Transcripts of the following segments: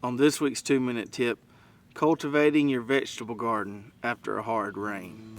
On this week's 2-minute tip, cultivating your vegetable garden after a hard rain.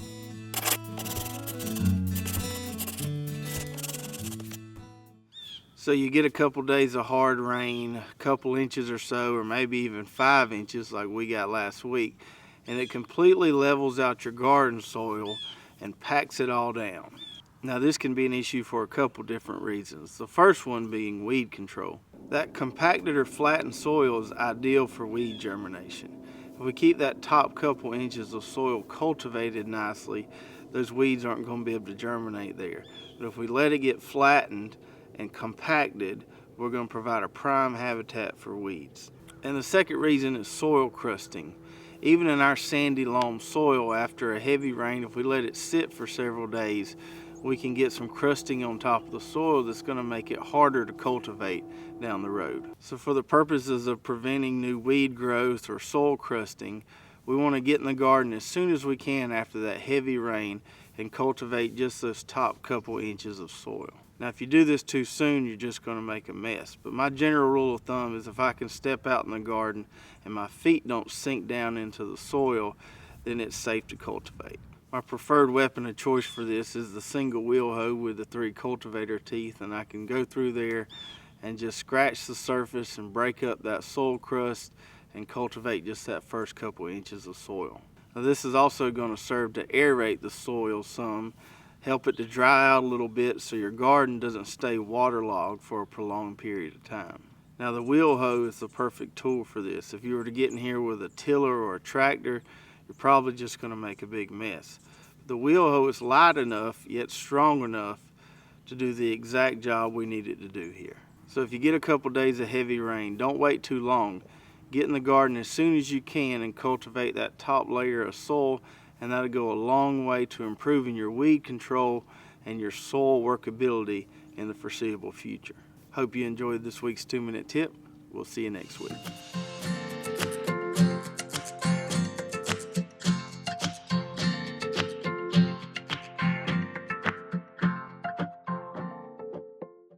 So you get a couple days of hard rain, a couple inches or so, or maybe even 5 inches like we got last week, and it completely levels out your garden soil and packs it all down. Now this can be an issue for a couple different reasons. The first one being weed control. That compacted or flattened soil is ideal for weed germination. If we keep that top couple inches of soil cultivated nicely, those weeds aren't going to be able to germinate there. But if we let it get flattened and compacted, we're going to provide a prime habitat for weeds. And the second reason is soil crusting. Even in our sandy loam soil, after a heavy rain, if we let it sit for several days, we can get some crusting on top of the soil that's going to make it harder to cultivate down the road. So for the purposes of preventing new weed growth or soil crusting, we want to get in the garden as soon as we can after that heavy rain and cultivate just those top couple inches of soil. Now if you do this too soon, you're just going to make a mess. But my general rule of thumb is if I can step out in the garden and my feet don't sink down into the soil, then it's safe to cultivate. My preferred weapon of choice for this is the single wheel hoe with the 3 cultivator teeth, and I can go through there and just scratch the surface and break up that soil crust and cultivate just that first couple inches of soil. Now this is also going to serve to aerate the soil some, help it to dry out a little bit so your garden doesn't stay waterlogged for a prolonged period of time. Now the wheel hoe is the perfect tool for this. If you were to get in here with a tiller or a tractor, you're probably just going to make a big mess. The wheel hoe is light enough yet strong enough to do the exact job we need it to do here. So if you get a couple days of heavy rain, don't wait too long. Get in the garden as soon as you can and cultivate that top layer of soil, and that'll go a long way to improving your weed control and your soil workability in the foreseeable future. Hope you enjoyed this week's 2-minute tip. We'll see you next week.